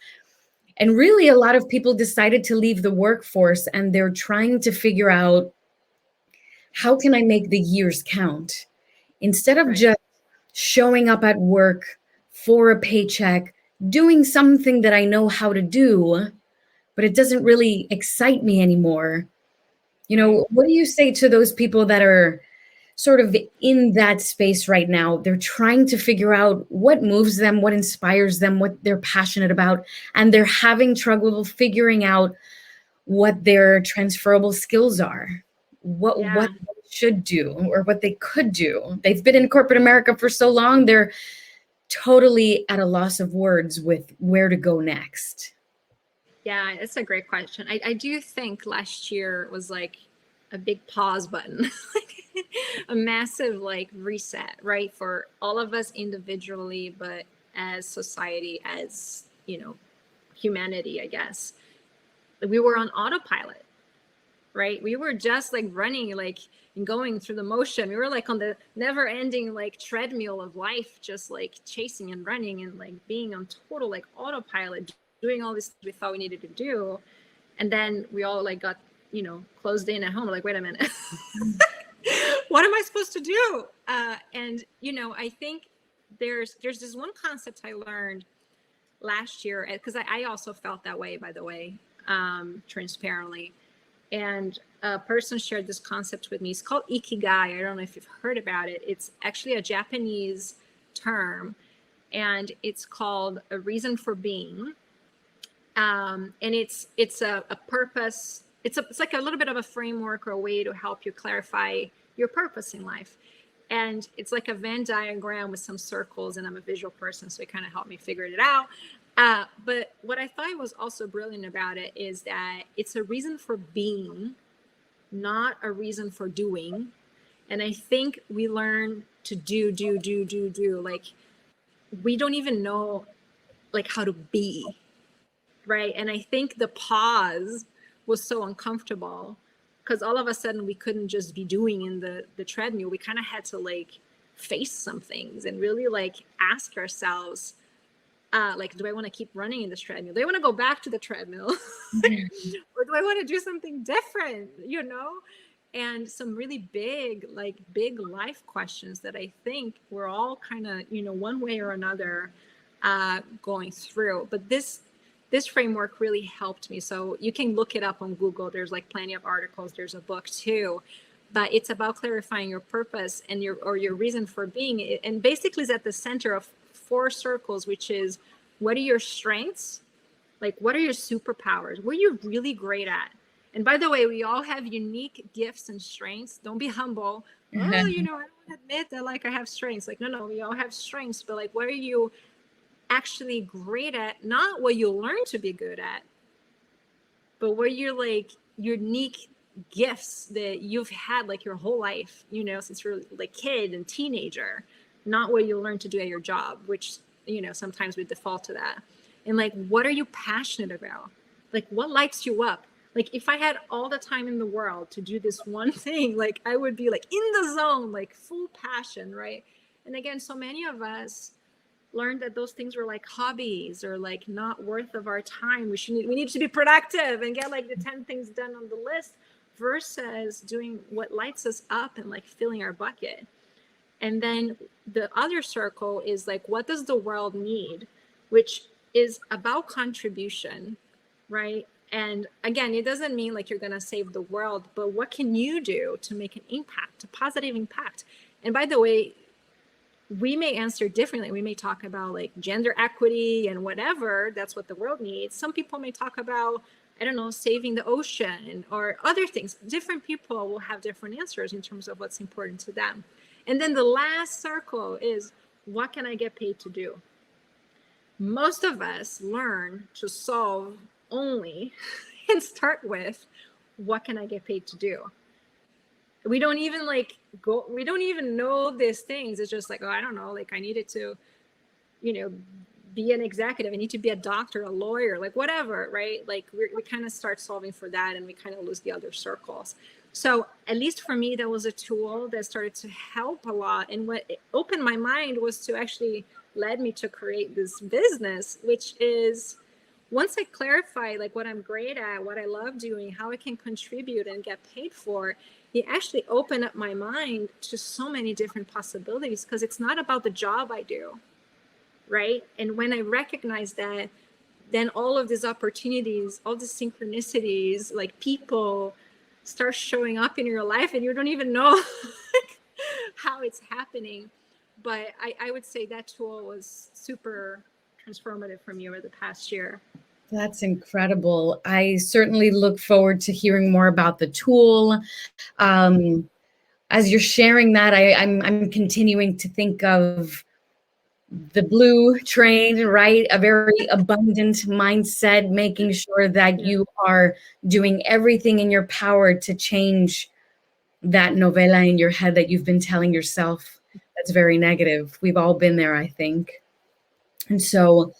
Speaker 1: And really, a lot of people decided to leave the workforce, and they're trying to figure out, how can I make the years count? Instead of just showing up at work for a paycheck, doing something that I know how to do, but it doesn't really excite me anymore. What do you say to those people that are sort of in that space right now. They're trying to figure out what moves them, what inspires them, what they're passionate about, and they're having trouble figuring out what their transferable skills are,
Speaker 2: Yeah.
Speaker 1: what they should do or what they could do. They've been in corporate America for so long, they're totally at a loss of words with where to go next.
Speaker 2: Yeah, it's a great question. I do think last year was like a big pause button, like a massive like reset, right? For all of us individually, but as society, as, humanity, I guess. We were on autopilot, right? We were just like running, like, and going through the motion. We were like on the never ending like treadmill of life, just like chasing and running and like being on total like autopilot, doing all this we thought we needed to do. And then we all like got, closed in at home. Like, wait a minute, what am I supposed to do? And, I think there's this one concept I learned last year, because I also felt that way, by the way, transparently. And a person shared this concept with me. It's called Ikigai. I don't know if you've heard about it. It's actually a Japanese term, and it's called a reason for being. And it's a purpose. It's like a little bit of a framework or a way to help you clarify your purpose in life. And it's like a Venn diagram with some circles, and I'm a visual person, so it kind of helped me figure it out. But what I thought was also brilliant about it is that it's a reason for being, not a reason for doing. And I think we learn to do. Like, we don't even know like how to be, right? And I think the pause was so uncomfortable because all of a sudden we couldn't just be doing in the treadmill. We kind of had to like face some things and really like ask ourselves, like, do I want to keep running in this treadmill? Do I want to go back to the treadmill? Or do I want to do something different, And some really big life questions that I think we're all kind of, one way or another going through. But this framework really helped me. So you can look it up on Google. There's like plenty of articles. There's a book too. But it's about clarifying your purpose and your reason for being. And basically it's at the center of 4 circles, which is, what are your strengths? Like, what are your superpowers? What are you really great at? And by the way, we all have unique gifts and strengths. Don't be humble. Oh, I don't want to admit that like I have strengths. Like, no, we all have strengths, but like, what are you actually great at? Not what you learn to be good at, but what you're like unique gifts that you've had like your whole life, since you're like kid and teenager, not what you learn to do at your job, which, sometimes we default to that. And like, what are you passionate about? Like, what lights you up? Like, if I had all the time in the world to do this one thing, like I would be like in the zone, like full passion, right? And again, so many of us learned that those things were like hobbies or like not worth of our time. We need to be productive and get like the 10 things done on the list versus doing what lights us up and like filling our bucket. And then the other circle is like, what does the world need? Which is about contribution, right? And again, it doesn't mean like you're going to save the world, but what can you do to make an impact, a positive impact? And by the way, we may answer differently. We may talk about like gender equity and whatever, that's what the world needs. Some people may talk about, I don't know, saving the ocean or other things. Different people will have different answers in terms of what's important to them. And then the last circle is, what can I get paid to do? Most of us learn to solve only and start with, what can I get paid to do? We don't even we don't even know these things. It's just like, oh, I don't know, like I needed to, be an executive. I need to be a doctor, a lawyer, like whatever, right? Like we kind of start solving for that and we kind of lose the other circles. So at least for me, that was a tool that started to help a lot. And what opened my mind was to actually led me to create this business, which is, once I clarify like what I'm great at, what I love doing, how I can contribute and get paid for, it actually opened up my mind to so many different possibilities, because it's not about the job I do, right? And when I recognize that, then all of these opportunities, all the synchronicities, like people start showing up in your life and you don't even know how it's happening. But I would say that tool was super transformative for me over the past year.
Speaker 1: That's incredible. I certainly look forward to hearing more about the tool. As you're sharing that, I'm continuing to think of the blue train, right? A very abundant mindset, making sure that you are doing everything in your power to change that novella in your head that you've been telling yourself that's very negative. We've all been there, I think. And so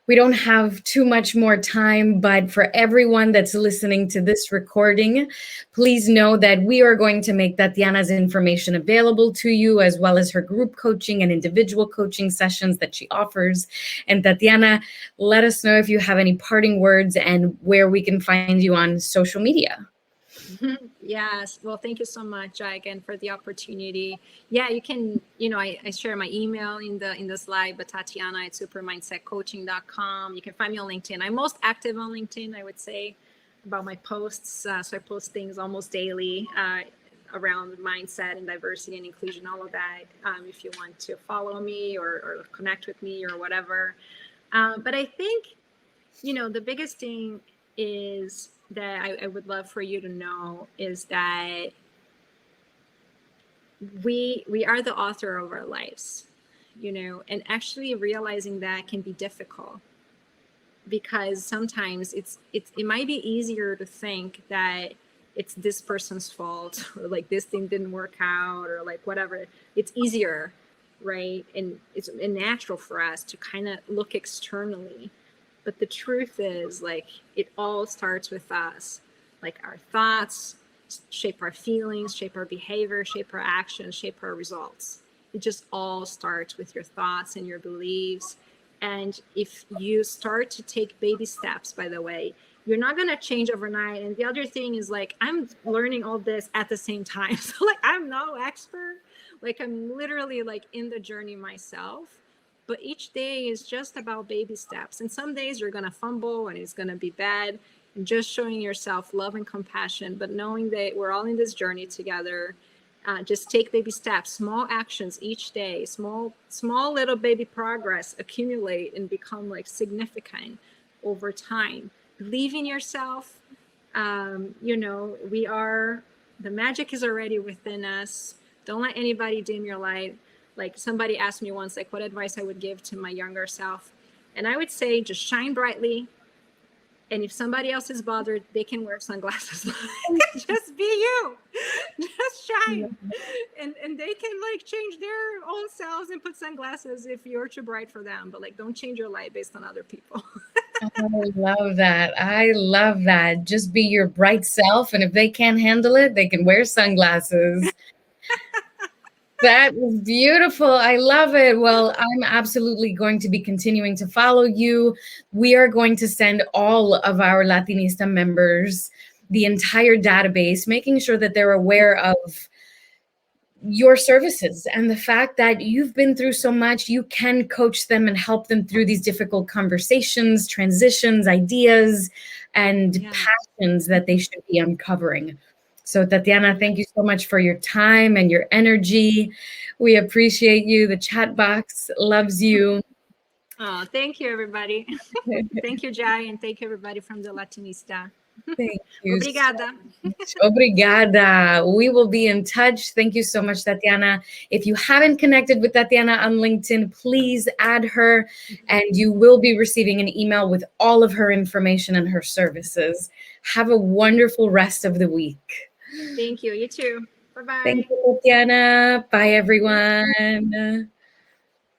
Speaker 1: we don't have too much more time, but for everyone that's listening to this recording, please know that we are going to make Tatiana's information available to you, as well as her group coaching and individual coaching sessions that she offers. And Tatiana, let us know if you have any parting words and where we can find you on social media.
Speaker 2: Yes. Well, thank you so much, Jai, again, for the opportunity. Yeah, you can, I share my email in the slide, but Tatiana at supermindsetcoaching.com. You can find me on LinkedIn. I'm most active on LinkedIn, I would say, about my posts. So I post things almost daily around mindset and diversity and inclusion, all of that. If you want to follow me or connect with me or whatever. But I think, the biggest thing is that I would love for you to know is that we are the author of our lives, and actually realizing that can be difficult, because sometimes it might be easier to think that it's this person's fault, or like this thing didn't work out, or like whatever. It's easier, right? And it's natural for us to kind of look externally. But the truth is, like, it all starts with us. Like, our thoughts shape our feelings, shape our behavior, shape our actions, shape our results. It just all starts with your thoughts and your beliefs. And if you start to take baby steps, by the way, you're not going to change overnight. And the other thing is, like, I'm learning all this at the same time. So, like, I'm no expert. Like, I'm literally, like, in the journey myself. But each day is just about baby steps. And some days you're going to fumble and it's going to be bad. And just showing yourself love and compassion, but knowing that we're all in this journey together. Just take baby steps, small actions each day, small little baby progress accumulate and become like significant over time. Believe in yourself. The magic is already within us. Don't let anybody dim your light. Like, somebody asked me once, like, what advice I would give to my younger self. And I would say, just shine brightly. And if somebody else is bothered, they can wear sunglasses. Just be you. Just shine. And they can, like, change their own selves and put sunglasses if you're too bright for them. But, like, don't change your light based on other people.
Speaker 1: I love that. I love that. Just be your bright self. And if they can't handle it, they can wear sunglasses. That was beautiful. I love it. Well, I'm absolutely going to be continuing to follow you. We are going to send all of our Latinista members the entire database, making sure that they're aware of your services and the fact that you've been through so much. You can coach them and help them through these difficult conversations, transitions, ideas, and passions that they should be uncovering. So, Tatiana, thank you so much for your time and your energy. We appreciate you. The chat box loves you.
Speaker 2: Oh, thank you, everybody. Thank you, Jai, and thank you, everybody from the Latinista.
Speaker 1: Thank you.
Speaker 2: Obrigada.
Speaker 1: Obrigada. We will be in touch. Thank you so much, Tatiana. If you haven't connected with Tatiana on LinkedIn, please add her, and you will be receiving an email with all of her information and her services. Have a wonderful rest of the week.
Speaker 2: Thank you. You too. Bye-bye.
Speaker 1: Thank you, Tatiana. Bye, everyone.